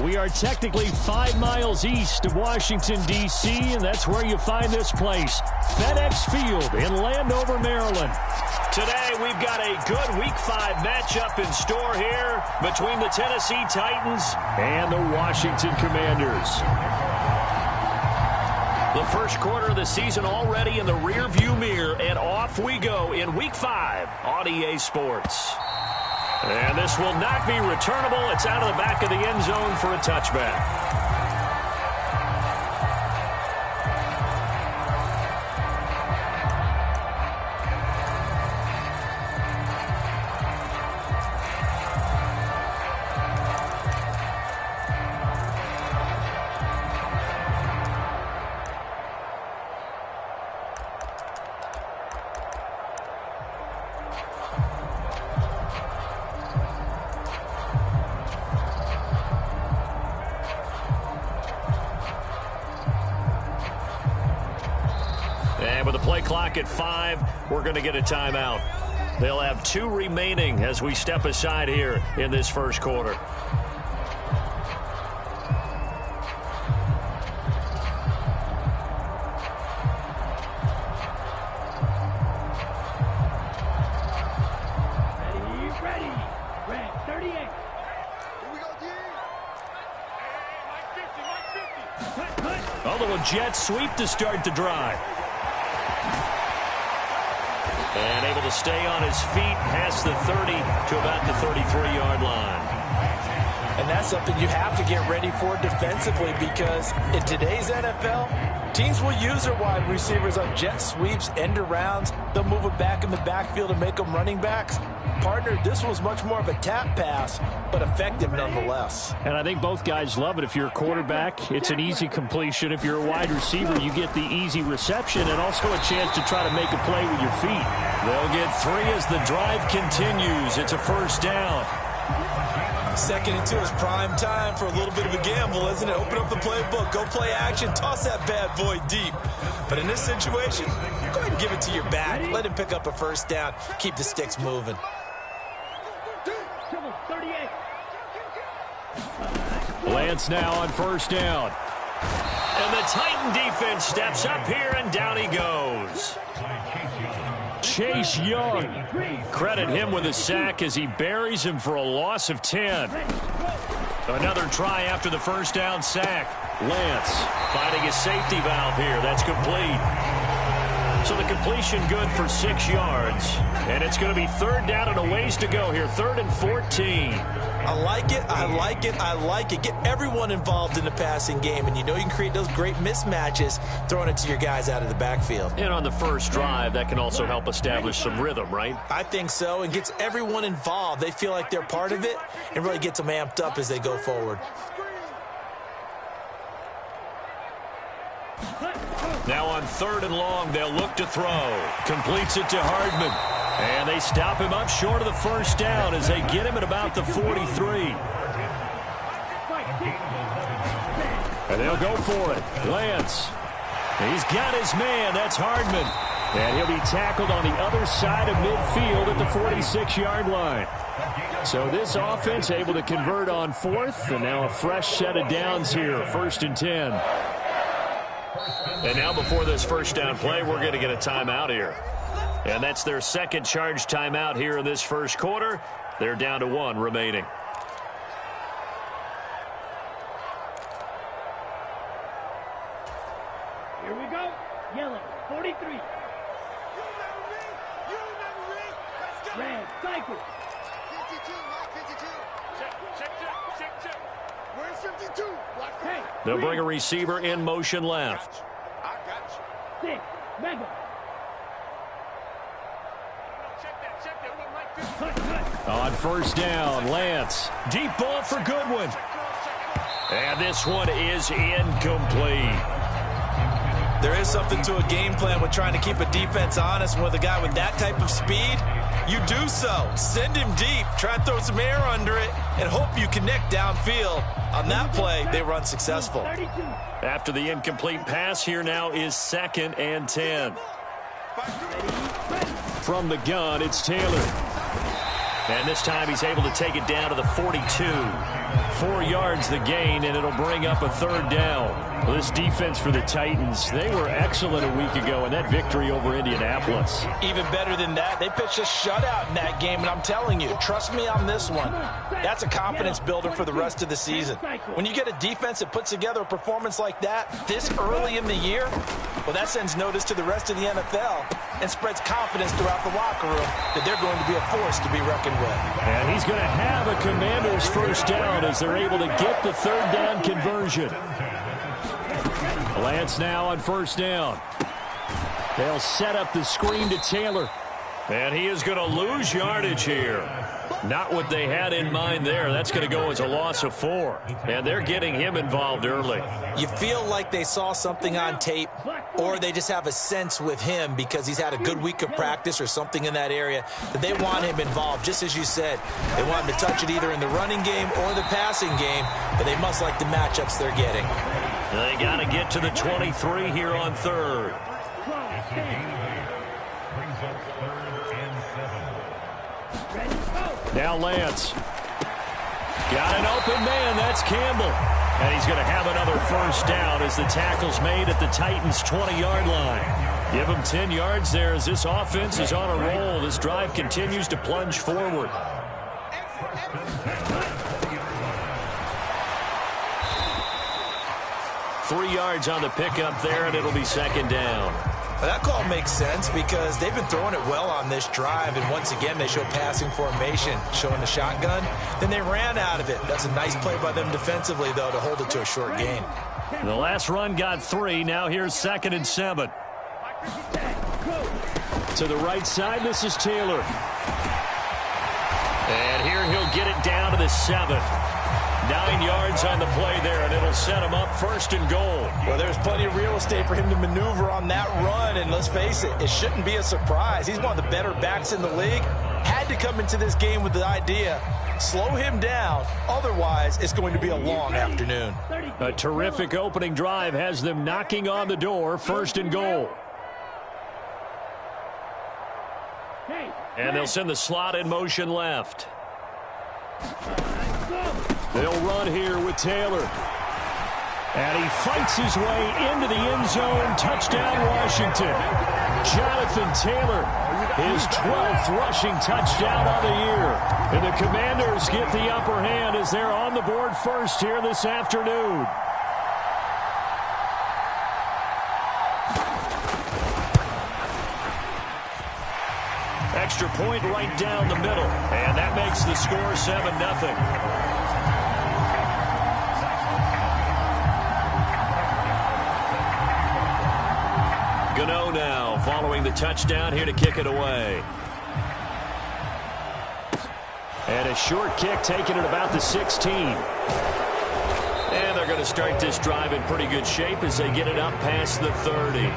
We are technically 5 miles east of Washington, D.C., and that's where you find this place, FedEx Field in Landover, Maryland. Today, we've got a good Week 5 matchup in store here between the Tennessee Titans and the Washington Commanders. The first quarter of the season already in the rearview mirror, and off we go in Week 5 on EA Sports. And this will not be returnable. It's out of the back of the end zone for a touchback. And with the play clock at 5, we're going to get a timeout. They'll have 2 remaining as we step aside here in this first quarter. Ready. Red 38. Here we go, D. Mike 50. A little jet sweep to start the drive. And able to stay on his feet past the 30 to about the 33-yard line. And that's something you have to get ready for defensively, because in today's NFL, teams will use their wide receivers on jet sweeps, end arounds. They'll move it back in the backfield and make them running backs. Partner, this was much more of a tap pass, but effective nonetheless. And I think both guys love it. If you're a quarterback, it's an easy completion. If you're a wide receiver, you get the easy reception and also a chance to try to make a play with your feet. They'll get 3 as the drive continues. It's a first down. 2nd and 2 is prime time for a little bit of a gamble, isn't it? Open up the playbook, go play action, toss that bad boy deep. But in this situation, go ahead and give it to your back. Let him pick up a first down. Keep the sticks moving. 38. Lance now on first down. And the Titan defense steps up here, and down he goes. Chase Young. Credit him with a sack as he buries him for a loss of 10. Another try after the first down sack. Lance finding his safety valve here. That's complete. So the completion good for 6 yards. And it's going to be 3rd down and a ways to go here. 3rd and 14. I like it. I like it. I like it. Get everyone involved in the passing game. And you know you can create those great mismatches throwing it to your guys out of the backfield. And on the first drive, that can also help establish some rhythm, right? I think so. And gets everyone involved. They feel like they're part of it and really gets them amped up as they go forward. Now on 3rd and long, they'll look to throw. Completes it to Hardman. And they stop him up short of the first down as they get him at about the 43. And they'll go for it. Lance. He's got his man. That's Hardman. And he'll be tackled on the other side of midfield at the 46-yard line. So this offense able to convert on 4th. And now a fresh set of downs here. 1st and 10. And now before this first down play, we're going to get a timeout here. And that's their 2nd charge timeout here in this first quarter. They're down to 1 remaining. Here we go. Yellow 43. Red cycle. 52, Mike 52. Check. Where's 52? Hey. They'll bring a receiver in motion left. I got you. 6. Mega. On first down, Lance. Deep ball for Goodwin. And this one is incomplete. There is something to a game plan with trying to keep a defense honest. With a guy with that type of speed, you do so. Send him deep. Try and throw some air under it and hope you connect downfield. On that play, they were unsuccessful. After the incomplete pass, here now is 2nd and 10. From the gun, it's Taylor. And this time he's able to take it down to the 42. 4 yards the gain, and it'll bring up a 3rd down. Well, this defense for the Titans, they were excellent a week ago in that victory over Indianapolis. Even better than that, they pitched a shutout in that game, and I'm telling you, trust me on this one, that's a confidence builder for the rest of the season. When you get a defense that puts together a performance like that this early in the year, well, that sends notice to the rest of the NFL and spreads confidence throughout the locker room that they're going to be a force to be reckoned with. And he's going to have a Commanders 1st down as they're able to get the 3rd down conversion. Lance now on 1st down. They'll set up the screen to Taylor. And he is going to lose yardage here. Not what they had in mind there. That's going to go as a loss of 4. And they're getting him involved early. You feel like they saw something on tape, or they just have a sense with him because he's had a good week of practice or something in that area that they want him involved. Just as you said, they want him to touch it either in the running game or the passing game, but they must like the matchups they're getting. They got to get to the 23 here on 3rd. Now Lance. Got an open man. That's Campbell. And he's going to have another 1st down as the tackle's made at the Titans' 20-yard line. Give him 10 yards there as this offense is on a roll. This drive continues to plunge forward. Three yards on the pickup there, and it'll be 2nd down. Well, that call makes sense because they've been throwing it well on this drive, and once again they show passing formation, showing the shotgun. Then they ran out of it. That's a nice play by them defensively, though, to hold it to a short gain. The last run got 3. Now here's 2nd and 7. To the right side, this is Taylor. And here he'll get it down to the 7. 9 yards on the play there, and it'll set him up 1st and goal. Well, there's plenty of real estate for him to maneuver on that run, and let's face it, it shouldn't be a surprise. He's one of the better backs in the league. Had to come into this game with the idea, slow him down, otherwise it's going to be a long afternoon. A terrific opening drive has them knocking on the door, 1st and goal. And they'll send the slot in motion left. They'll run here with Taylor. And he fights his way into the end zone. Touchdown, Washington. Jonathan Taylor, his 12th rushing touchdown of the year. And the Commanders get the upper hand as they're on the board first here this afternoon. Extra point right down the middle. And that makes the score 7-0. Gano now following the touchdown here to kick it away. And a short kick taken at about the 16. And they're going to start this drive in pretty good shape as they get it up past the 30.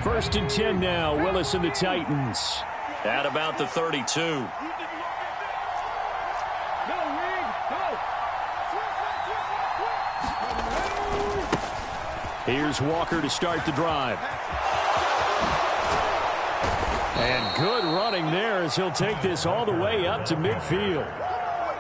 First and 10 now, Willis and the Titans. At about the 32. Here's Walker to start the drive. And good running there as he'll take this all the way up to midfield.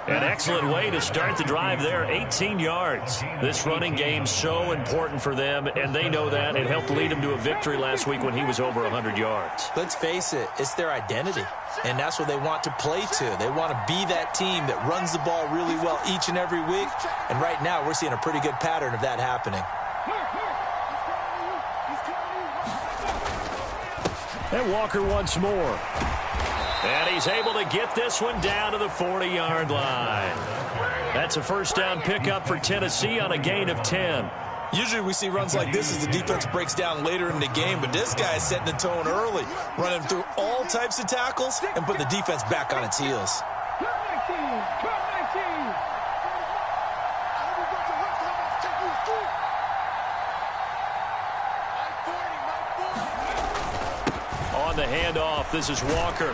An excellent way to start the drive there, 18 yards. This running game's so important for them, and they know that. It helped lead them to a victory last week when he was over 100 yards. Let's face it, it's their identity, and that's what they want to play to. They want to be that team that runs the ball really well each and every week, and right now we're seeing a pretty good pattern of that happening. And Walker once more. And he's able to get this one down to the 40-yard line. That's a 1st down pickup for Tennessee on a gain of 10. Usually we see runs like this as the defense breaks down later in the game, but this guy is setting the tone early, running through all types of tackles and put the defense back on its heels. on the handoff. This is Walker.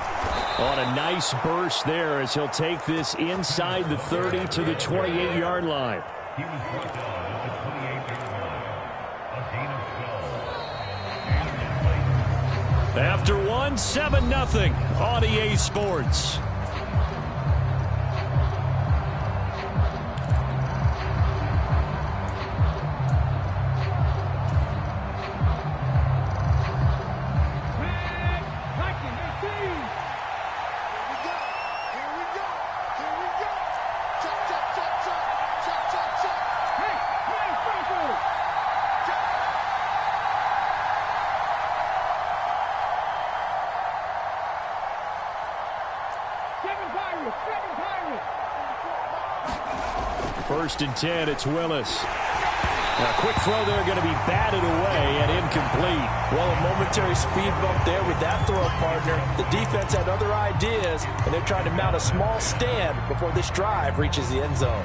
On a nice burst there as he'll take this inside the 30 to the 28-yard line. He was brought down at the 28-yard line. A gain of 12. After one, 7-0 on EA Sports. First and 10, it's Willis. Now, quick throw there, going to be batted away and incomplete. Well, a momentary speed bump there with that throw, partner. The defense had other ideas, and they're trying to mount a small stand before this drive reaches the end zone.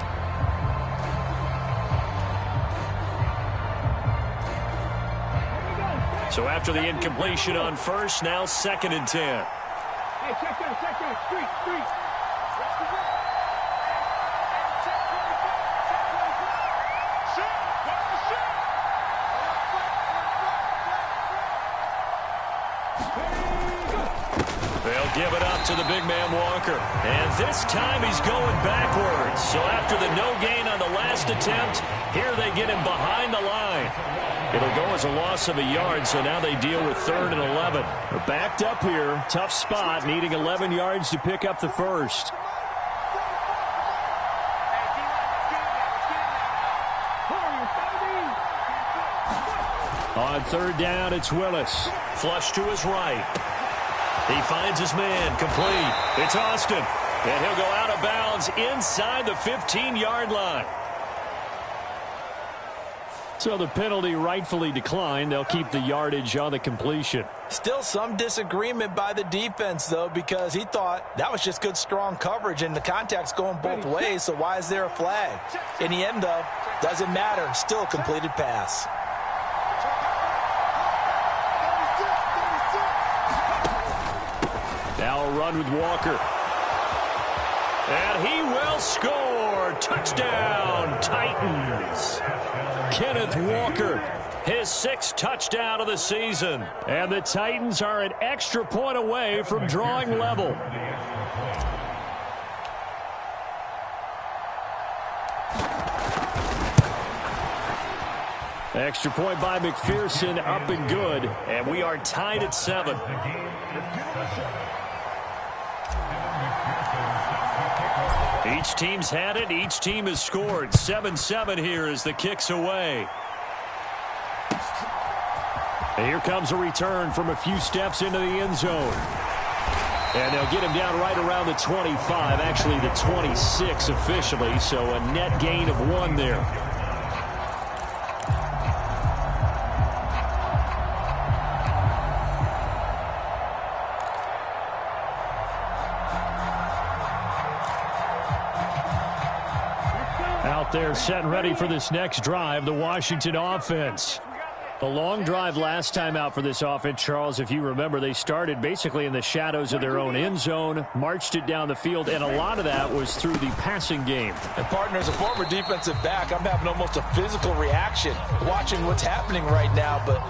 So after the incompletion on first, now 2nd and 10. Hey, check that, street. They'll give it up to the big man Walker. And this time he's going backwards. So after the no gain on the last attempt, here they get him behind the line. It'll go as a loss of a yard, so now they deal with 3rd and 11. They're backed up here. Tough spot, needing 11 yards to pick up the first. On 3rd down, it's Willis. Flush to his right. He finds his man, complete. It's Austin, and he'll go out of bounds inside the 15-yard line. So the penalty rightfully declined. They'll keep the yardage on the completion. Still some disagreement by the defense, though, because he thought that was just good, strong coverage, and the contact's going both ways, so why is there a flag? In the end, though, doesn't matter. Still a completed pass. Now a run with Walker. And he will score. Touchdown, Titans. Kenneth Walker, his 6th touchdown of the season. And the Titans are an extra point away from drawing level. Extra point by McPherson, up and good. And we are tied at 7. Each team's had it. Each team has scored. 7-7 here as the kick's away. And here comes a return from a few steps into the end zone. And they'll get him down right around the 25, actually the 26 officially, so a net gain of 1 there. Out there set and ready for this next drive, the Washington offense. A long drive last time out for this offense, Charles. If you remember, they started basically in the shadows of their own end zone, marched it down the field, and a lot of that was through the passing game. And, partner, as a former defensive back, I'm having almost a physical reaction watching what's happening right now. But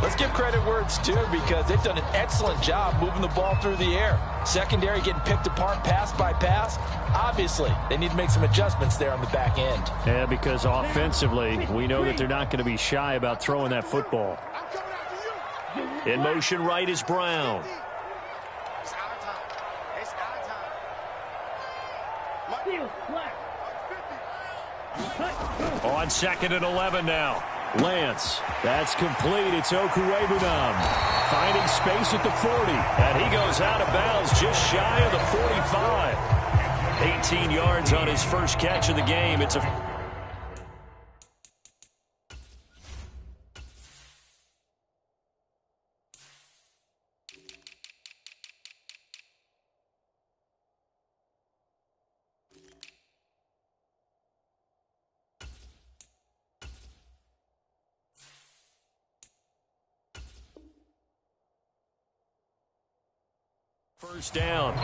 let's give credit where it's due, because they've done an excellent job moving the ball through the air. Secondary getting picked apart pass by pass. Obviously, they need to make some adjustments there on the back end. Yeah, because offensively, we know that they're not going to be shy about throwing that football. In motion right is Brown. On 2nd and 11 now. Lance, that's complete. It's Okuwebunam finding space at the 40. And he goes out of bounds just shy of the 45. 18 yards on his first catch of the game. It's a First down.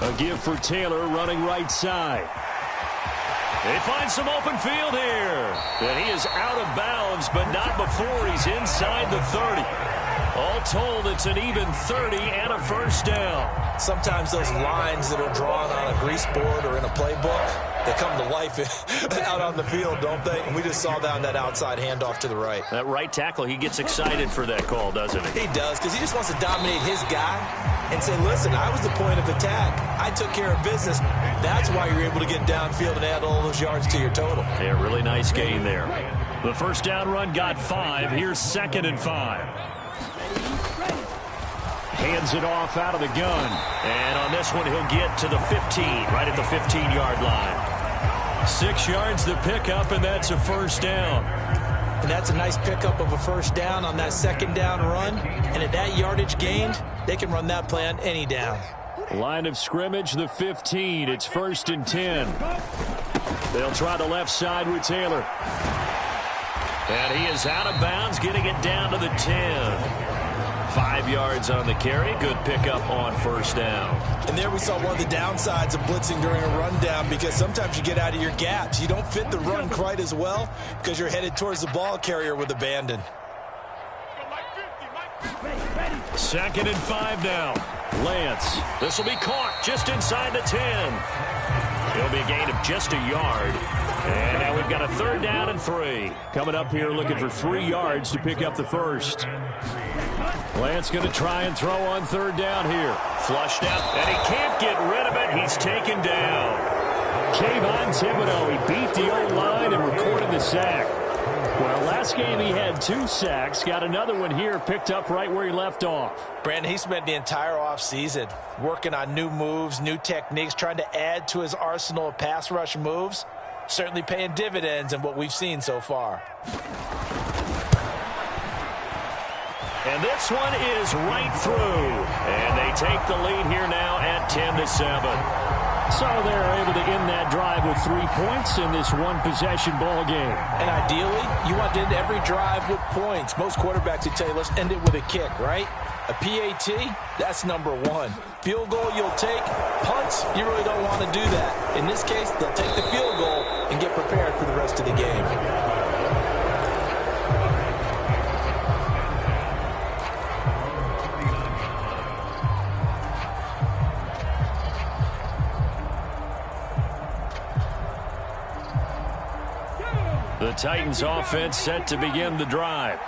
A give for Taylor running right side. They find some open field here. And he is out of bounds, but not before he's inside the 30. All told, it's an even 30 and a first down. Sometimes those lines that are drawn on a grease board or in a playbook, they come to life out on the field, don't they? And we just saw that on that outside handoff to the right. That right tackle, he gets excited for that call, doesn't he? He does, because he just wants to dominate his guy and say, listen, I was the point of attack. I took care of business. That's why you're able to get downfield and add all those yards to your total. Yeah, really nice gain there. The first down run got 5. Here's 2nd and 5. Hands it off out of the gun. And on this one, he'll get to the 15, right at the 15-yard line. 6 yards the pickup, and that's a first down. And that's a nice pickup of a first down on that second down run. And at that yardage gained, they can run that play on any down. Line of scrimmage, the 15. It's 1st and 10. They'll try the left side with Taylor. And he is out of bounds, getting it down to the 10. 5 yards on the carry. Good pickup on first down. And there we saw one of the downsides of blitzing during a rundown, because sometimes you get out of your gaps. You don't fit the run quite as well because you're headed towards the ball carrier with abandon. 2nd and 5 now. Lance. This will be caught just inside the 10. It'll be a gain of just a yard. And now we've got a 3rd down and 3. Coming up here looking for 3 yards to pick up the first. Lance going to try and throw on 3rd down here. Flushed out, and he can't get rid of it. He's taken down. Kayvon Thibodeau, he beat the O-line and recorded the sack. Well, last game he had 2 sacks. Got another one here, picked up right where he left off. Brandon, he spent the entire offseason working on new moves, new techniques, trying to add to his arsenal of pass rush moves. Certainly paying dividends in what we've seen so far. And this one is right through. And they take the lead here now at 10-7. So they're able to end that drive with 3 points in this one-possession ball game. And ideally, you want to end every drive with points. Most quarterbacks would tell you, let's end it with a kick, right? A PAT, that's number 1. Field goal you'll take. Punts, you really don't want to do that. In this case, they'll take the field goal and get prepared for the rest of the game. The Titans offense set to begin the drive.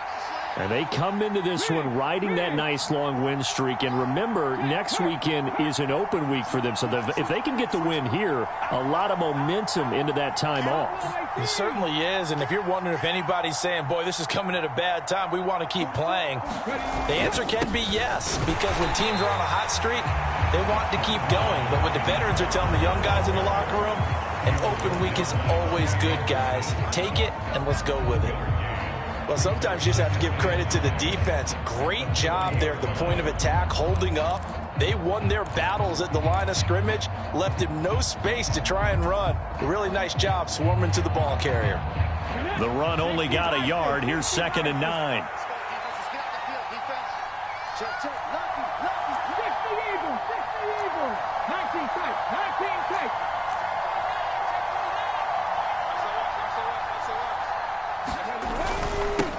And they come into this one riding that nice long win streak. And remember, next weekend is an open week for them. So if they can get the win here, a lot of momentum into that time off. It certainly is. And if you're wondering if anybody's saying, boy, this is coming at a bad time, we want to keep playing, the answer can be yes. Because when teams are on a hot streak, they want to keep going. But what the veterans are telling the young guys in the locker room, an open week is always good, guys. Take it and let's go with it. Well, sometimes you just have to give credit to the defense. Great job there at the point of attack, holding up. They won their battles at the line of scrimmage, left him no space to try and run. A really nice job swarming to the ball carrier. The run only got a yard. Here's 2nd and 9.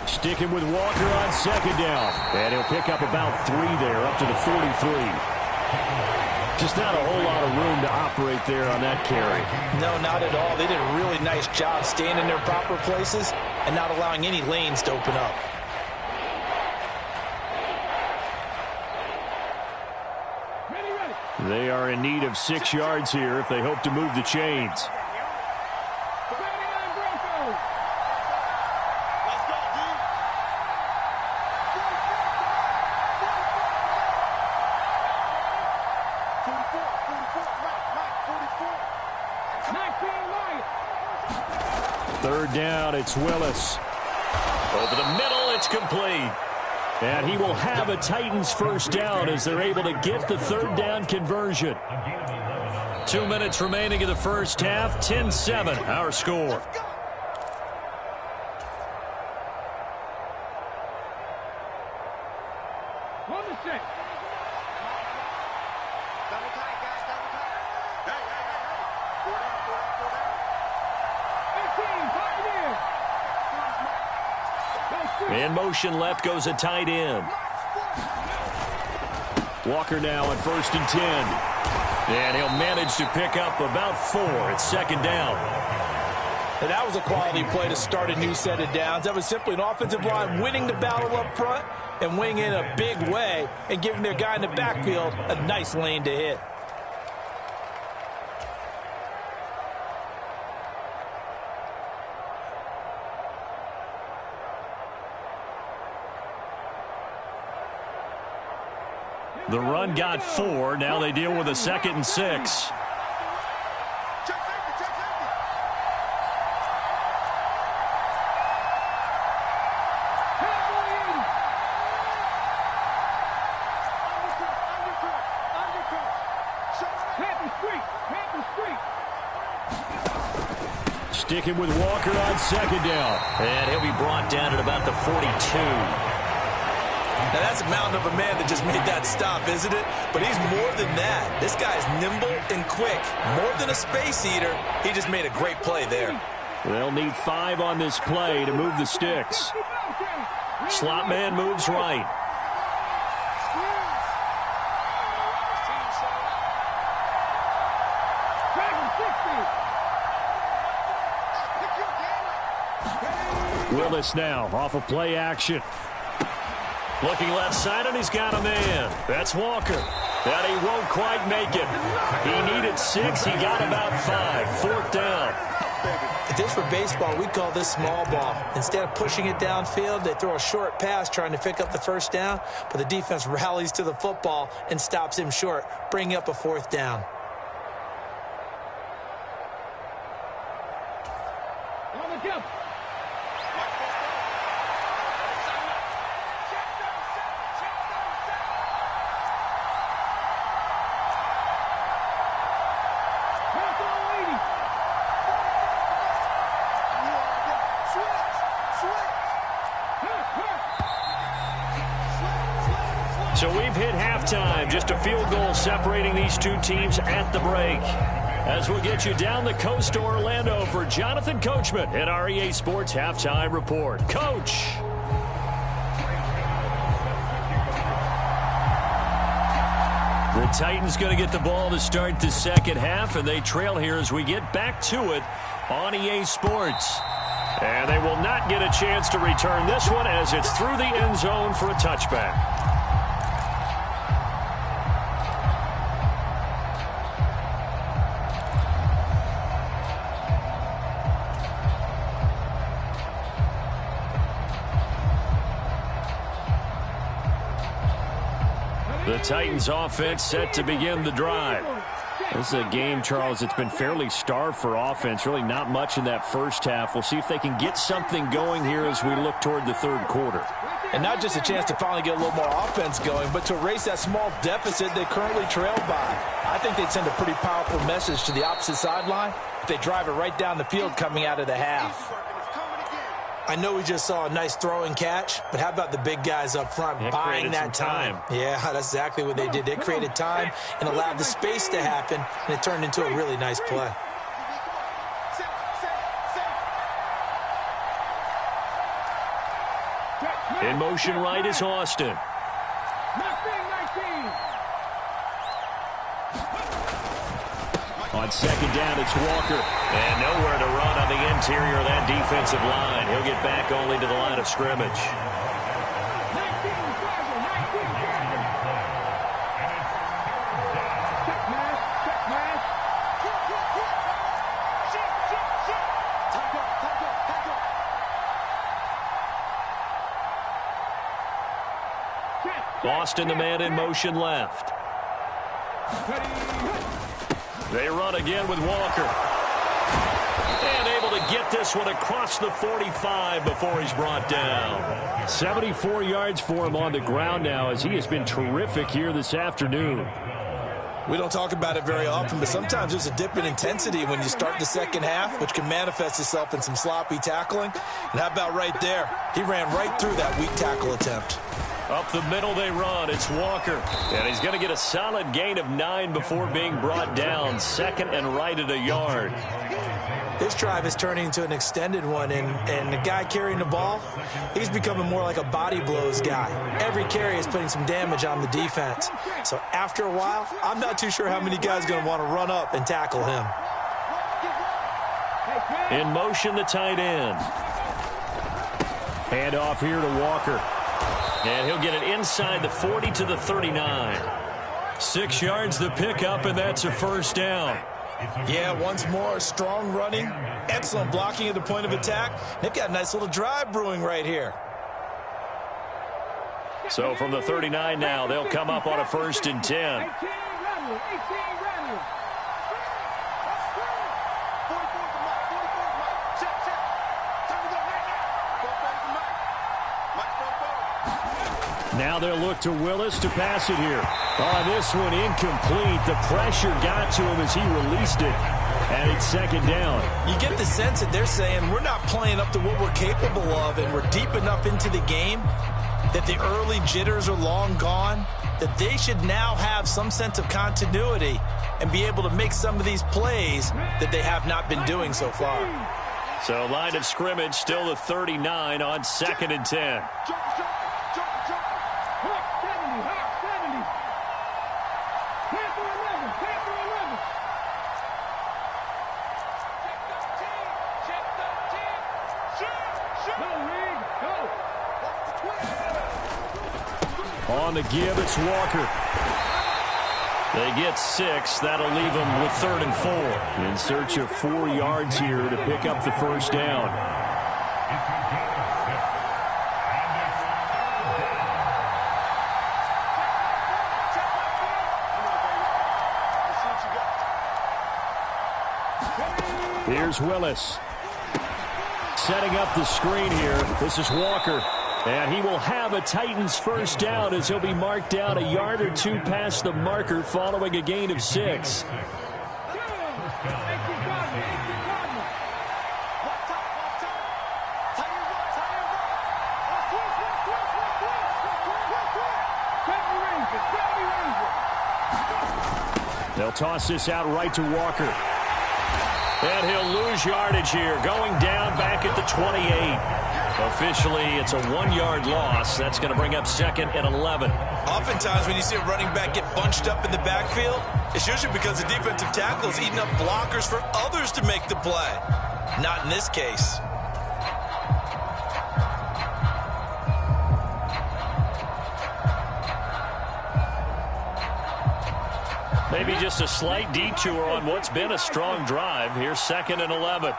Sticking with Walker on 2nd down. And he'll pick up about 3 there, up to the 43. Just not a whole lot of room to operate there on that carry. No, not at all. They did a really nice job staying in their proper places and not allowing any lanes to open up. They are in need of 6 yards here if they hope to move the chains. Third down, it's Willis. Over the middle, it's complete. And he will have a Titans first down as they're able to get the third down conversion. 2 minutes remaining in the first half. 10-7, our score. In motion left goes a tight end. Walker now on 1st and 10. And he'll manage to pick up about 4 at second down. And that was a quality play to start a new set of downs. That was simply an offensive line winning the battle up front and winning in a big way and giving their guy in the backfield a nice lane to hit. The run got 4. Now they deal with a 2nd and 6. Sticking with Walker on 2nd down. And he'll be brought down at about the 42. Now, that's a mountain of a man that just made that stop, isn't it? But he's more than that. This guy's nimble and quick. More than a space eater, he just made a great play there. They'll need 5 on this play to move the sticks. Slot man moves right. Willis now off of play action. Looking left side, and he's got a man. That's Walker. And he won't quite make it. He needed 6. He got about 5. 4th down. If this were baseball, we'd call this small ball. Instead of pushing it downfield, they throw a short pass trying to pick up the first down, but the defense rallies to the football and stops him short, bringing up a 4th down. So we've hit halftime. Just a field goal separating these two teams at the break. As we'll get you down the coast to Orlando for Jonathan Coachman at our EA Sports Halftime Report. Coach. The Titans going to get the ball to start the second half, and they trail here as we get back to it on EA Sports. And they will not get a chance to return this one as it's through the end zone for a touchback. The Titans offense set to begin the drive. This is a game, Charles, it's been fairly starved for offense. Really not much in that first half. We'll see if they can get something going here as we look toward the third quarter. And not just a chance to finally get a little more offense going, but to erase that small deficit they currently trail by. I think they'd send a pretty powerful message to the opposite sideline if they drive it right down the field coming out of the half. I know we just saw a nice throwing catch, but how about the big guys up front buying that time? Yeah, that's exactly what they did. They created time and allowed the space to happen, and it turned into a really nice play. In motion right is Austin. On second down, it's Walker. And nowhere to run on the interior of that defensive line. He'll get back only to the line of scrimmage. Austin, the man in motion left. They run again with Walker. And able to get this one across the 45 before he's brought down. 74 yards for him on the ground now, as he has been terrific here this afternoon. We don't talk about it very often, but sometimes there's a dip in intensity when you start the second half, which can manifest itself in some sloppy tackling. And how about right there? He ran right through that weak tackle attempt. Up the middle they run. It's Walker. And he's going to get a solid gain of 9 before being brought down. Second and right at a yard. This drive is turning into an extended one, and the guy carrying the ball, he's becoming more like a body blows guy. Every carry is putting some damage on the defense. So after a while, I'm not too sure how many guys are going to want to run up and tackle him. In motion, the tight end. Hand off here to Walker. And he'll get it inside the 40 to the 39. 6 yards the pickup, and that's a first down. Yeah, once more, strong running, excellent blocking at the point of attack. They've got a nice little drive brewing right here. So from the 39 now, they'll come up on a 1st and 10. Now they'll look to Willis to pass it here. Oh, this one incomplete. The pressure got to him as he released it. And it's 2nd down. You get the sense that they're saying we're not playing up to what we're capable of, and we're deep enough into the game that the early jitters are long gone, that they should now have some sense of continuity and be able to make some of these plays that they have not been doing so far. So line of scrimmage still the 39 on 2nd and 10. On the give, it's Walker. They get 6. That'll leave them with 3rd and 4. In search of 4 yards here to pick up the first down. Here's Willis. Setting up the screen here. This is Walker. And he will have a Titans first down as he'll be marked down a yard or 2 past the marker following a gain of 6. They'll toss this out right to Walker. And he'll lose yardage here, going down back at the 28. Officially, it's a 1-yard loss. That's going to bring up 2nd and 11. Oftentimes, when you see a running back get bunched up in the backfield, it's usually because the defensive tackle is eating up blockers for others to make the play. Not in this case. Maybe just a slight detour on what's been a strong drive. Here's 2nd and 11.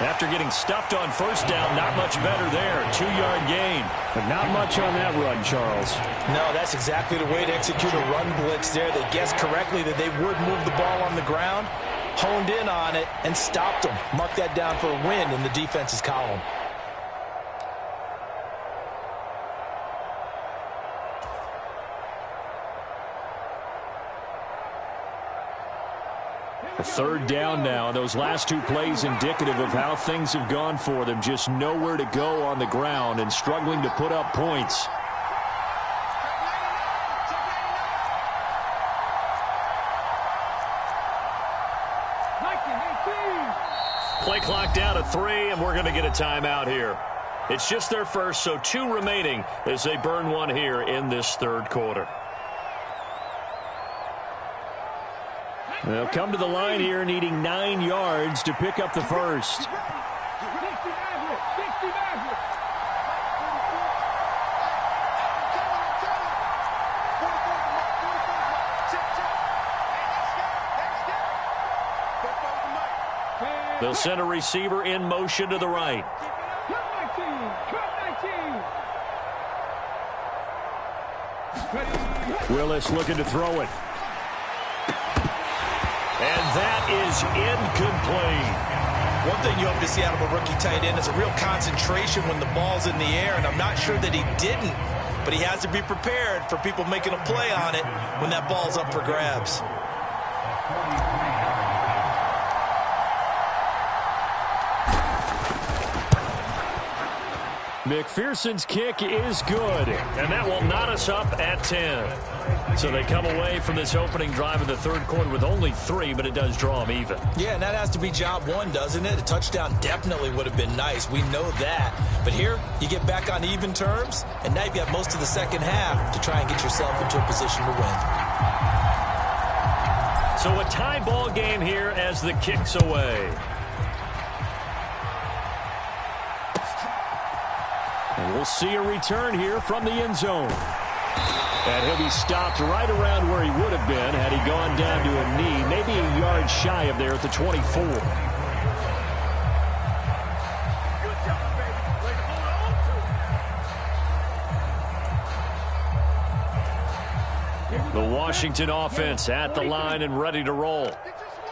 After getting stuffed on first down, not much better there. 2-yard gain. But not much on that run, Charles. No, that's exactly the way to execute a run blitz there. They guessed correctly that they would move the ball on the ground, honed in on it, and stopped them. Mark that down for a win in the defense's column. A 3rd down now, and those last 2 plays indicative of how things have gone for them. Just nowhere to go on the ground and struggling to put up points. Play clock down to 3, and we're going to get a timeout here. It's just their first, so 2 remaining as they burn 1 here in this 3rd quarter. They'll come to the line here needing 9 yards to pick up the first. They'll send a receiver in motion to the right. Willis looking to throw it. And that is incomplete. One thing you hope to see out of a rookie tight end is a real concentration when the ball's in the air, and I'm not sure that he didn't, but he has to be prepared for people making a play on it when that ball's up for grabs. McPherson's kick is good, and that will knot us up at 10. So they come away from this opening drive in the third quarter with only 3, but it does draw them even. Yeah, and that has to be job one, doesn't it? A touchdown definitely would have been nice. We know that. But here, you get back on even terms, and now you've got most of the second half to try and get yourself into a position to win. So a tie ball game here as the kick's away. And we'll see a return here from the end zone. And he'll be stopped right around where he would have been had he gone down to a knee, maybe a yard shy of there at the 24. The Washington offense at the line and ready to roll.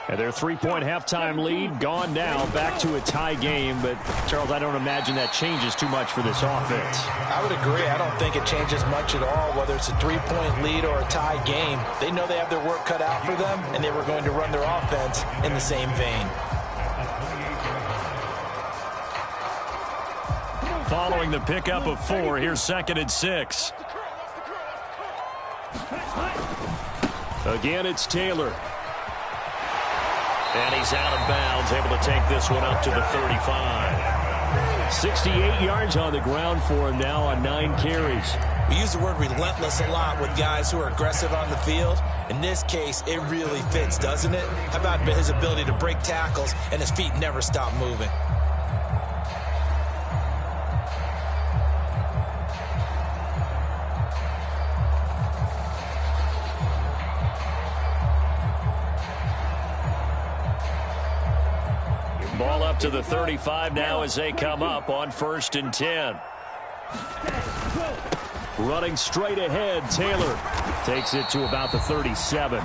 And their 3-point halftime lead gone now, back to a tie game. But, Charles, I don't imagine that changes too much for this offense. I would agree. I don't think it changes much at all, whether it's a 3-point lead or a tie game. They know they have their work cut out for them, and they were going to run their offense in the same vein. Following the pickup of 4, here's 2nd and 6. Again, it's Taylor. And he's out of bounds, able to take this one up to the 35. 68 yards on the ground for him now on 9 carries. We use the word relentless a lot with guys who are aggressive on the field. In this case, it really fits, doesn't it? How about his ability to break tackles and his feet never stop moving? Ball up to the 35 now as they come up on 1st and 10. Running straight ahead, Taylor takes it to about the 37.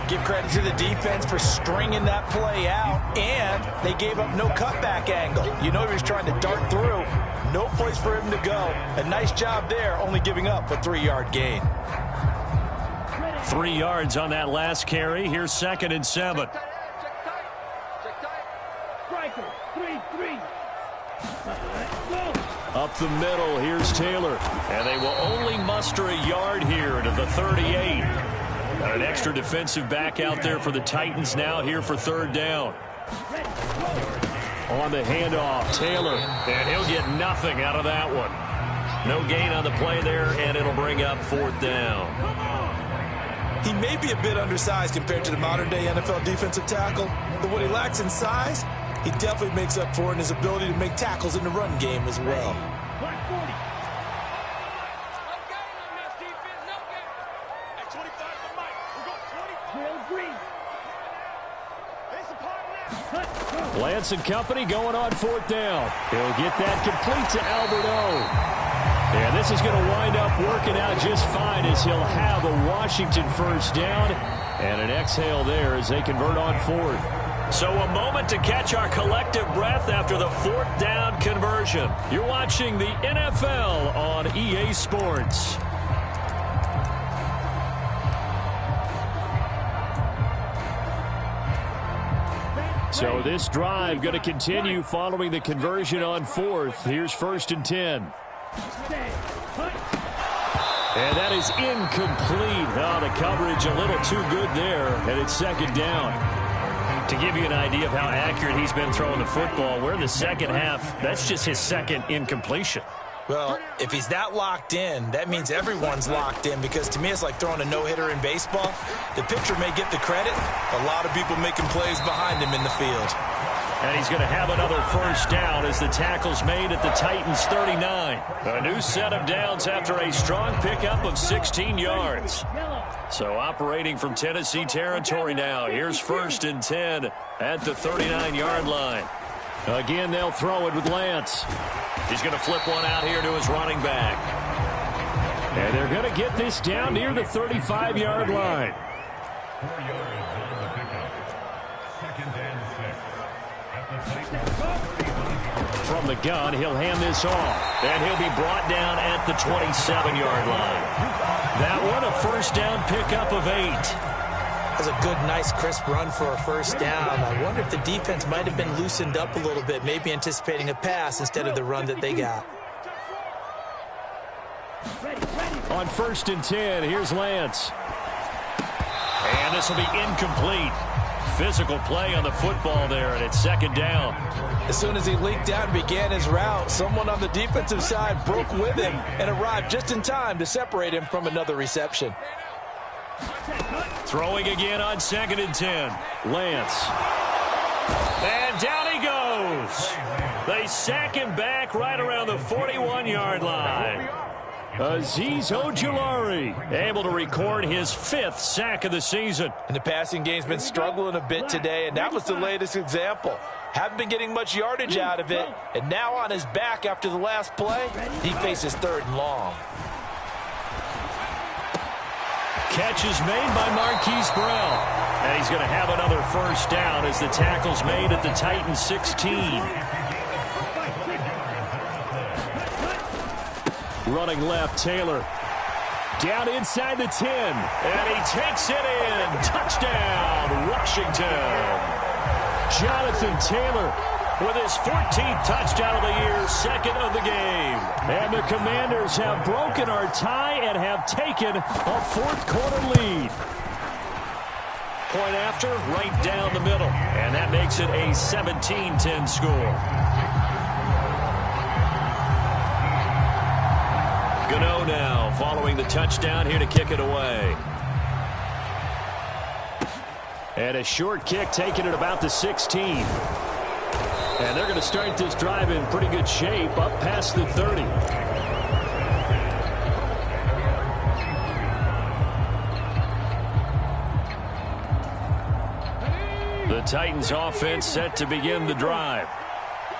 Give credit to the defense for stringing that play out, and they gave up no cutback angle. You know he was trying to dart through. No place for him to go. A nice job there, only giving up a 3-yard gain. 3 yards on that last carry. Here's 2nd and 7. Up the middle, here's Taylor. And they will only muster a yard here to the 38. Got an extra defensive back out there for the Titans now here for 3rd down. On the handoff, Taylor. And he'll get nothing out of that one. No gain on the play there, and it'll bring up 4th down. He may be a bit undersized compared to the modern-day NFL defensive tackle, but what he lacks in size, he definitely makes up for in his ability to make tackles in the run game as well. Lance and company going on 4th down. He'll get that complete to Alberto. And this is going to wind up working out just fine as he'll have a Washington 1st down. And an exhale there as they convert on 4th. So a moment to catch our collective breath after the 4th down conversion. You're watching the NFL on EA Sports. So this drive going to continue following the conversion on 4th. Here's 1st and 10. And that is incomplete. Oh, the coverage a little too good there, and it's 2nd down. To give you an idea of how accurate he's been throwing the football, we're in the second half. That's just his 2nd incompletion. Well, if he's that locked in, that means everyone's locked in, because to me it's like throwing a no-hitter in baseball. The pitcher may get the credit, a lot of people making plays behind him in the field. And he's going to have another 1st down as the tackle's made at the Titans' 39. A new set of downs after a strong pickup of 16 yards. So operating from Tennessee territory now. Here's 1st and 10 at the 39-yard line. Again, they'll throw it with Lance. He's going to flip one out here to his running back. And they're going to get this down near the 35-yard line. 4 yards on the pickup. 2nd and 6. At the 35-yard. From the gun, he'll hand this off. And he'll be brought down at the 27-yard line. That one, a 1st down pickup of 8. That's a good, nice, crisp run for a 1st down. I wonder if the defense might have been loosened up a little bit, maybe anticipating a pass instead of the run that they got. On 1st and 10, here's Lance. And this will be incomplete. Physical play on the football there, and it's 2nd down. As soon as he leaked out and began his route, someone on the defensive side broke with him and arrived just in time to separate him from another reception. Throwing again on 2nd and 10. Lance. And down he goes. They sack him back right around the 41-yard line. Azeez Ojulari able to record his 5th sack of the season. And the passing game's been struggling a bit today, and that was the latest example. Haven't been getting much yardage out of it, and now on his back after the last play, he faces 3rd and long. Catch is made by Marquise Brown. And he's going to have another 1st down as the tackle's made at the Titans 16. Running left, Taylor. Down inside the 10. And he takes it in. Touchdown, Washington. Jonathan Taylor with his 14th touchdown of the year, 2nd of the game. And the Commanders have broken our tie and have taken a 4th quarter lead. Point after, right down the middle. And that makes it a 17-10 score. Gano now following the touchdown here to kick it away. And a short kick taken at about the 16. And they're going to start this drive in pretty good shape up past the 30. The Titans offense set to begin the drive.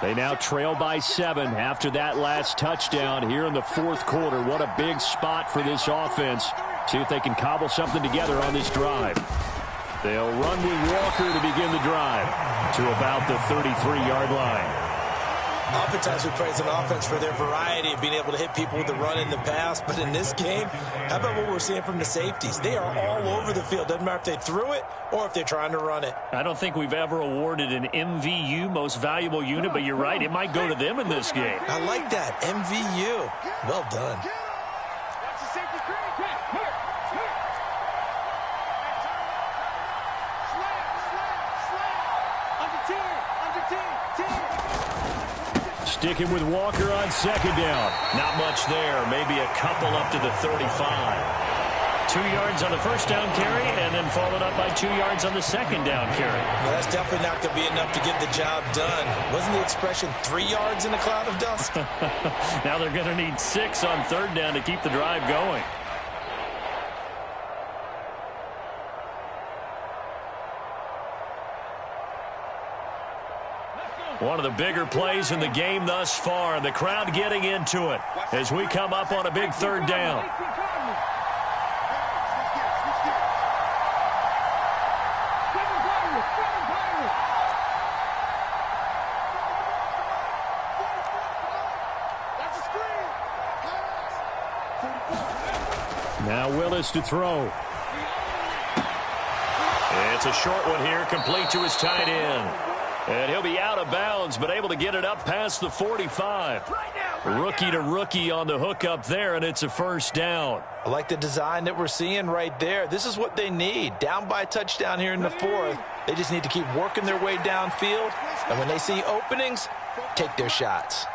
They now trail by 7 after that last touchdown here in the 4th quarter. What a big spot for this offense. See if they can cobble something together on this drive. They'll run with Walker to begin the drive to about the 33-yard line. Oftentimes we praise an offense for their variety of being able to hit people with the run in the pass, but in this game, how about what we're seeing from the safeties? They are all over the field. Doesn't matter if they threw it or if they're trying to run it. I don't think we've ever awarded an MVU, most valuable unit, but you're right, it might go to them in this game. I like that, MVU. Well done. Sticking with Walker on 2nd down. Not much there. Maybe a couple up to the 35. 2 yards on the 1st down carry, and then followed up by 2 yards on the 2nd down carry. Well, that's definitely not going to be enough to get the job done. Wasn't the expression 3 yards in a cloud of dust? Now they're going to need 6 on 3rd down to keep the drive going. One of the bigger plays in the game thus far, and the crowd getting into it as we come up on a big 3rd down. Now Willis to throw. It's a short one here, complete to his tight end. And he'll be out of bounds, but able to get it up past the 45. Rookie to rookie on the hook up there, and it's a 1st down. I like the design that we're seeing right there. This is what they need. Down by a touchdown here in the 4th. They just need to keep working their way downfield. And when they see openings, take their shots.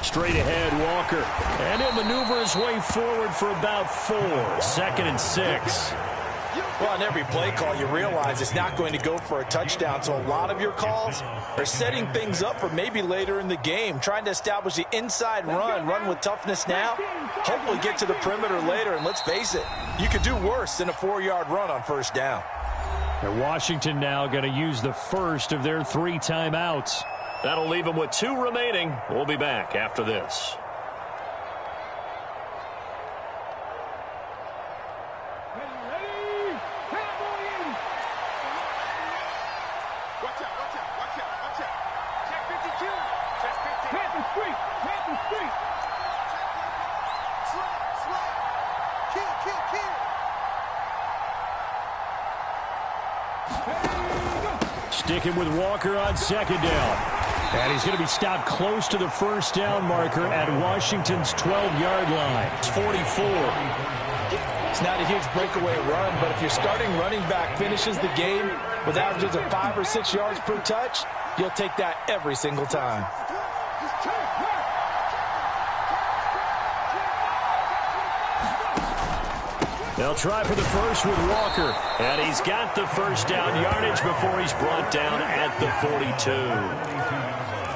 Straight ahead, Walker. And he'll maneuver his way forward for about 4. 2nd and 6. Well, on every play call, you realize it's not going to go for a touchdown. So a lot of your calls are setting things up for maybe later in the game, trying to establish the inside run with toughness now, hopefully get to the perimeter later. And let's face it, you could do worse than a 4-yard run on first down. And Washington now going to use the first of their 3 timeouts. That'll leave them with 2 remaining. We'll be back after this. Sticking with Walker on 2nd down. And he's going to be stopped close to the first down marker at Washington's 12-yard line. It's 44. It's not a huge breakaway run, but if your starting running back finishes the game with averages of 5 or 6 yards per touch, you'll take that every single time. They'll try for the first with Walker. And he's got the first down yardage before he's brought down at the 42.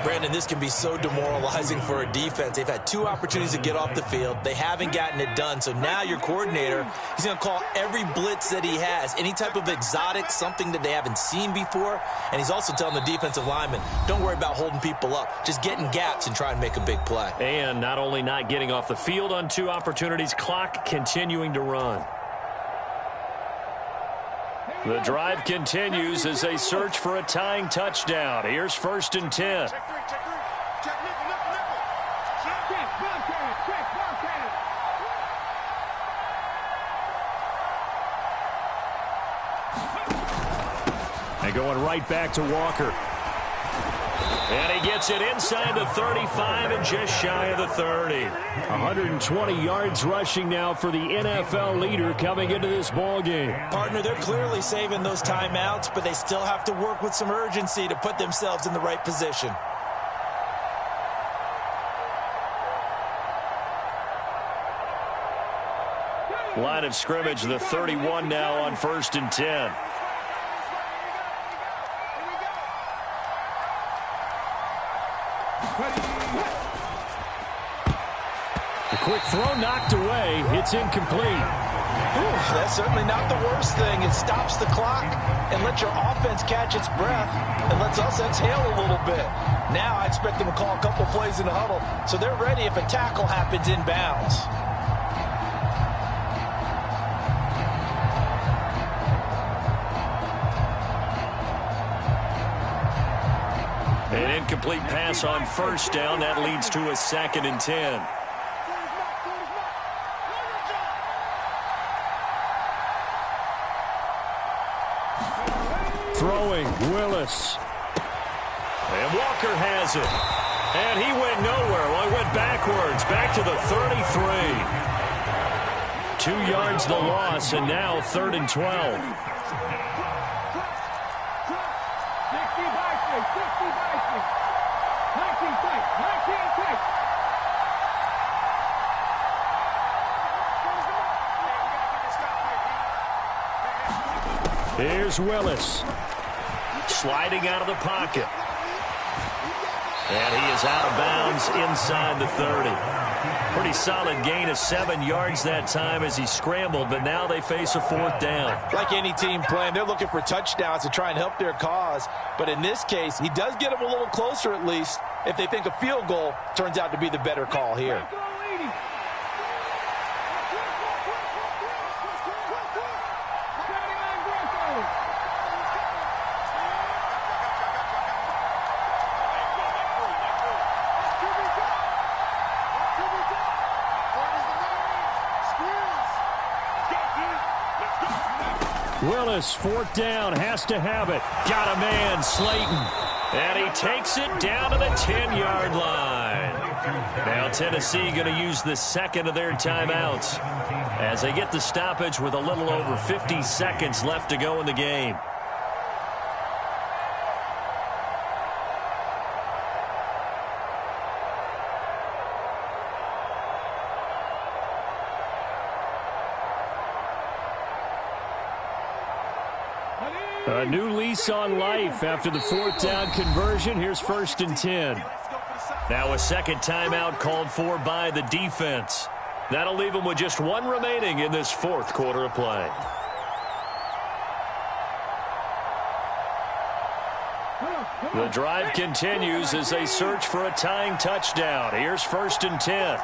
Brandon, this can be so demoralizing for a defense. They've had 2 opportunities to get off the field. They haven't gotten it done. So now your coordinator, he's going to call every blitz that he has, any type of exotic, something that they haven't seen before. And he's also telling the defensive lineman, don't worry about holding people up. Just get in gaps and try and make a big play. And not only not getting off the field on 2 opportunities, clock continuing to run. The drive continues as they search for a tying touchdown. Here's 1st and 10. And going right back to Walker. And he gets it inside the 35 and just shy of the 30. 120 yards rushing now for the NFL leader coming into this ball game. Partner, they're clearly saving those timeouts, but they still have to work with some urgency to put themselves in the right position. Line of scrimmage, the 31 now on 1st and 10. The quick throw knocked away. It's incomplete. That's certainly not the worst thing. It stops the clock and lets your offense catch its breath and lets us exhale a little bit. Now I expect them to call a couple plays in the huddle so they're ready if a tackle happens inbounds. An incomplete pass on first down. That leads to a 2nd and 10. Throwing, Willis. And Walker has it. And he went nowhere. Well, he went backwards, back to the 33. 2 yards the loss, and now 3rd and 12. Here's Willis. Sliding out of the pocket. And he is out of bounds inside the 30. Pretty solid gain of 7 yards that time as he scrambled, but now they face a 4th down. Like any team playing, they're looking for touchdowns to try and help their cause. But in this case, he does get them a little closer at least if they think a field goal turns out to be the better call here. Willis, 4th down, has to have it. Got a man, Slayton. And he takes it down to the 10-yard line. Now Tennessee going to use the 2nd of their timeouts as they get the stoppage with a little over 50 seconds left to go in the game. A new lease on life after the 4th down conversion. Here's 1st and 10. Now a second timeout called for by the defense. That'll leave them with just 1 remaining in this 4th quarter of play. The drive continues as they search for a tying touchdown. Here's 1st and 10.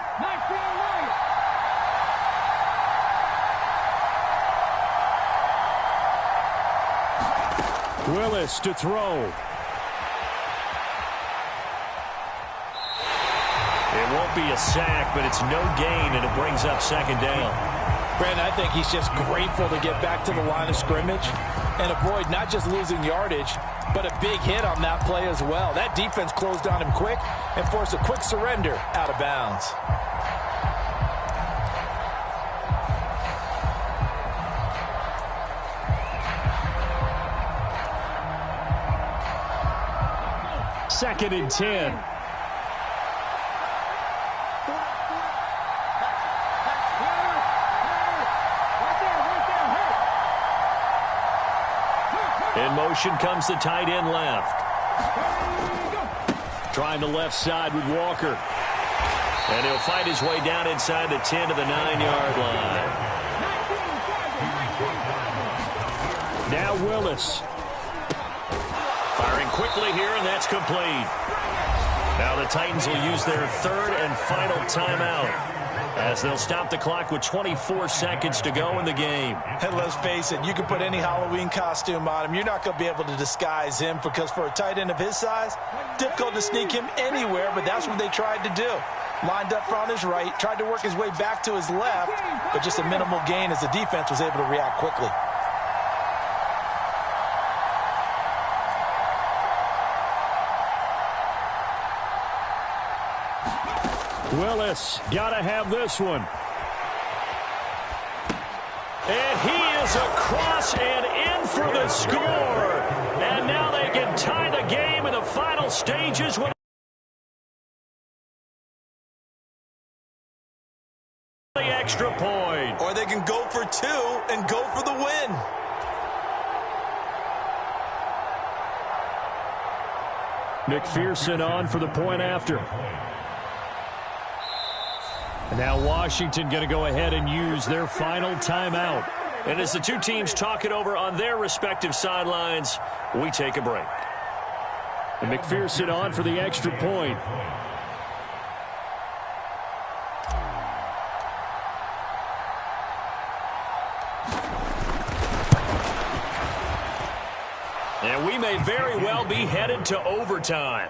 Willis to throw. It won't be a sack, but it's no gain, and it brings up 2nd down. Brandon, I think he's just grateful to get back to the line of scrimmage and avoid not just losing yardage, but a big hit on that play as well. That defense closed on him quick and forced a quick surrender out of bounds. Second and 10. In motion comes the tight end left. Trying the left side with Walker. And he'll fight his way down inside the 10 to the 9-yard line. Now Willis. Firing quickly here, and that's complete. Now the Titans will use their 3rd and final timeout as they'll stop the clock with 24 seconds to go in the game. And let's face it, you can put any Halloween costume on him. You're not going to be able to disguise him because for a tight end of his size, difficult to sneak him anywhere, but that's what they tried to do. Lined up on his right, tried to work his way back to his left, but just a minimal gain as the defense was able to react quickly. Willis, gotta have this one. And he is across and in for the score. And now they can tie the game in the final stages with the extra point. Or they can go for 2 and go for the win. McPherson on for the point after. And now Washington going to go ahead and use their final timeout. And as the two teams talk it over on their respective sidelines, we take a break. And McPherson on for the extra point. And we may very well be headed to overtime.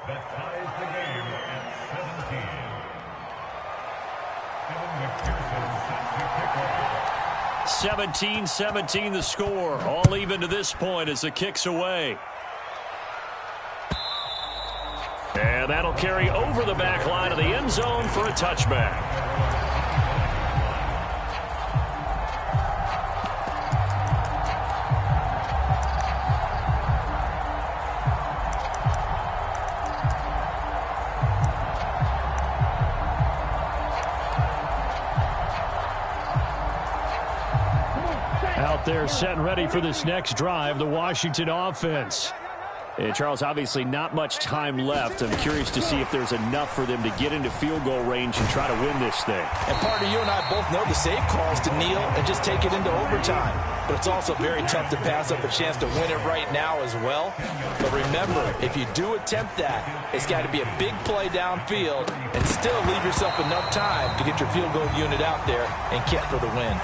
17-17 the score. All even to this point as the kick's away. And that'll carry over the back line of the end zone for a touchback. They're set and ready for this next drive, the Washington offense. And Charles, obviously not much time left. I'm curious to see if there's enough for them to get into field goal range and try to win this thing. And partner, you and I both know the save calls to kneel and just take it into overtime. But it's also very tough to pass up a chance to win it right now as well. But remember, if you do attempt that, it's got to be a big play downfield and still leave yourself enough time to get your field goal unit out there and kick for the win.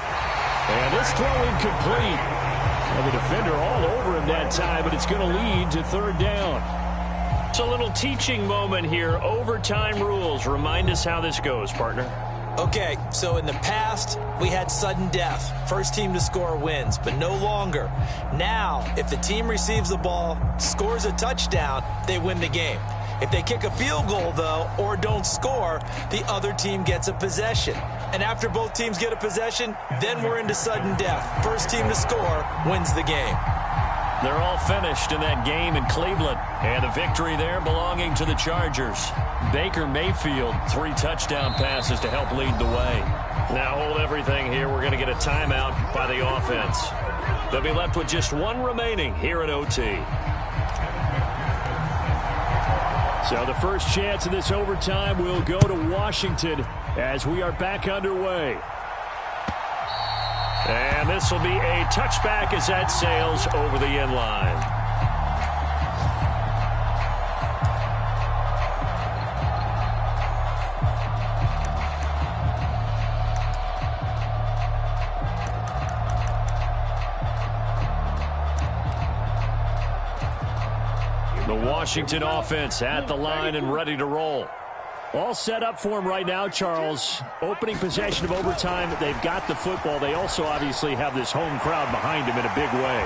And this throw incomplete. And the defender all over him that time, but it's going to lead to 3rd down. It's a little teaching moment here. Overtime rules. Remind us how this goes, partner. Okay, so in the past, we had sudden death. First team to score wins, but no longer. Now, if the team receives the ball, scores a touchdown, they win the game. If they kick a field goal, though, or don't score, the other team gets a possession. And after both teams get a possession, then we're into sudden death. First team to score wins the game. They're all finished in that game in Cleveland. And the victory there belonging to the Chargers. Baker Mayfield, 3 touchdown passes to help lead the way. Now hold everything here. We're going to get a timeout by the offense. They'll be left with just one remaining here in OT. So the first chance of this overtime will go to Washington as we are back underway. And this will be a touchback as that sails over the end line. The Washington offense at the line and ready to roll. All set up for him right now, Charles. Opening possession of overtime. They've got the football. They also obviously have this home crowd behind them in a big way.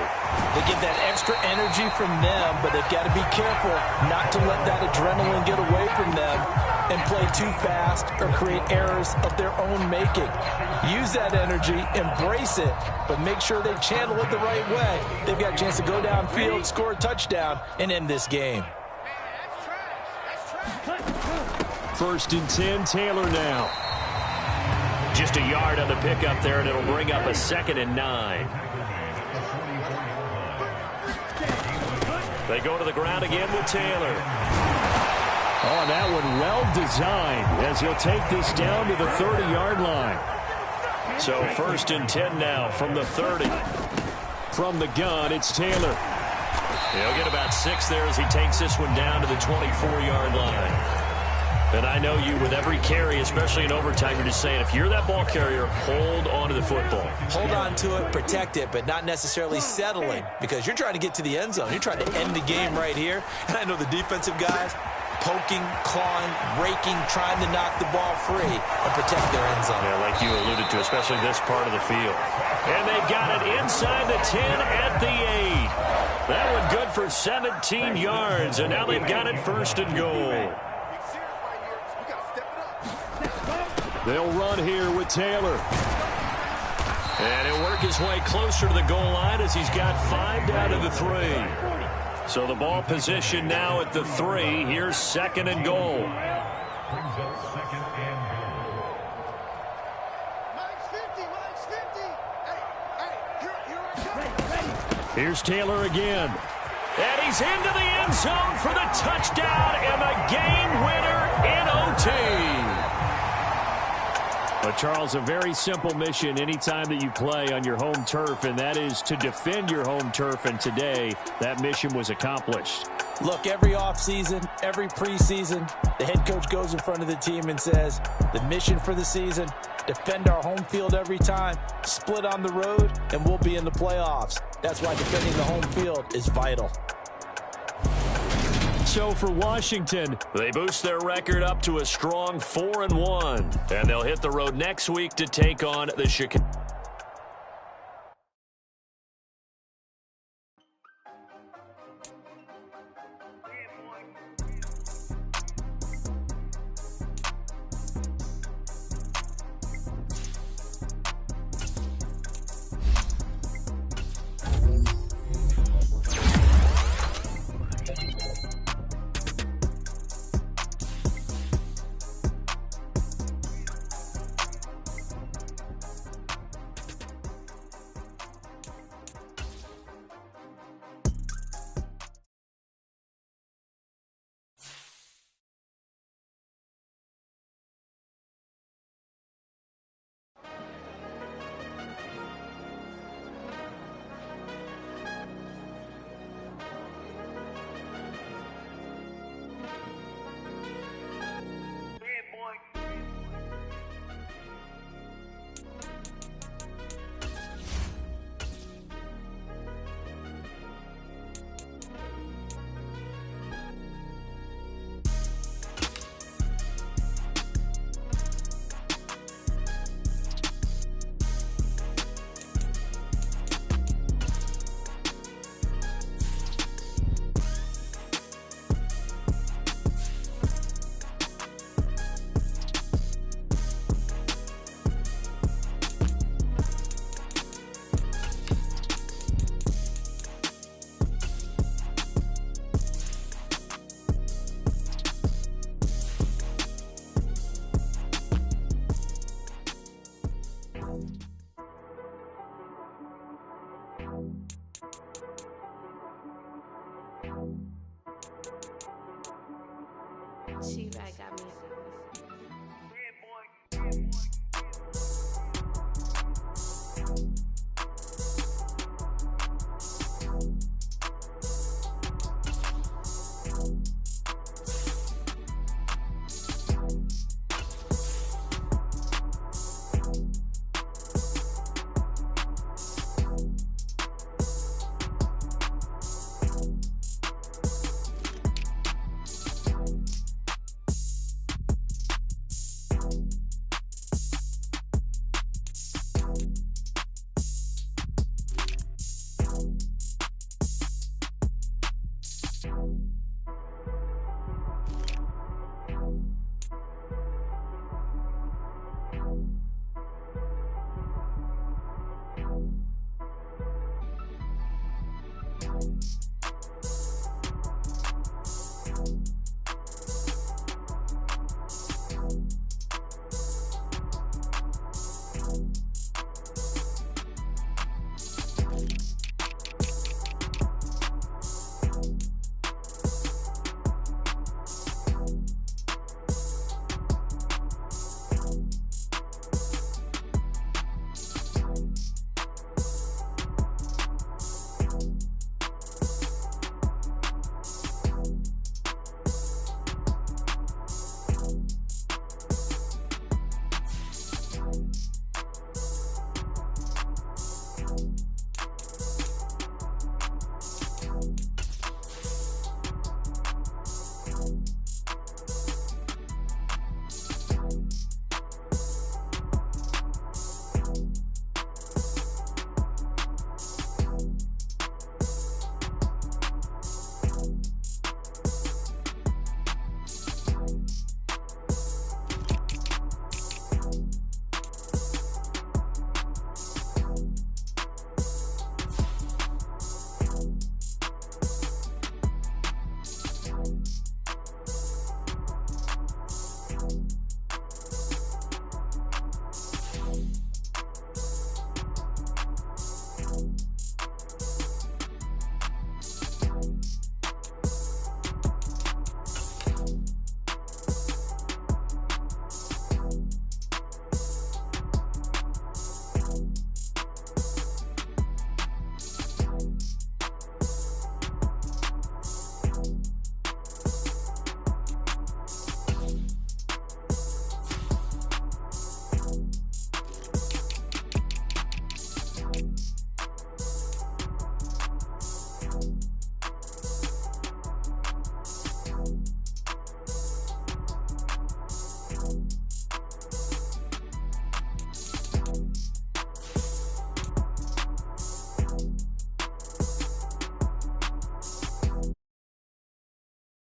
They get that extra energy from them, but they've got to be careful not to let that adrenaline get away from them and play too fast or create errors of their own making. Use that energy, embrace it, but make sure they channel it the right way. They've got a chance to go downfield, score a touchdown, and end this game. First and 10, Taylor now. Just a yard on the pickup there, and it'll bring up a 2nd and 9. They go to the ground again with Taylor. Oh, that one well designed as he'll take this down to the 30-yard line. So first and 10 now from the 30. From the gun, it's Taylor. He'll get about 6 there as he takes this one down to the 24-yard line. And I know you, with every carry, especially in overtime, you're just saying, if you're that ball carrier, hold on to the football. Hold on to it, protect it, but not necessarily settling, because you're trying to get to the end zone. You're trying to end the game right here. And I know the defensive guys poking, clawing, raking, trying to knock the ball free and protect their end zone. Yeah, like you alluded to, especially this part of the field. And they've got it inside the 10 at the 8. That one good for 17 yards, and now they've got it first and goal. They'll run here with Taylor. And he'll work his way closer to the goal line as he's got 5 down to the 3. So the ball position now at the 3. Here's 2nd and goal. Brings up 2nd and goal. Mine's 50, mine's 50. Hey, here I come. Here's Taylor again. And he's into the end zone for the touchdown and the game winner in OT. But, Charles, a very simple mission anytime that you play on your home turf, and that is to defend your home turf. And today, that mission was accomplished. Look, every offseason, every preseason, the head coach goes in front of the team and says, the mission for the season, defend our home field every time, split on the road, and we'll be in the playoffs. That's why defending the home field is vital. So for Washington, they boost their record up to a strong 4-1. And they'll hit the road next week to take on the Chicago. Titans.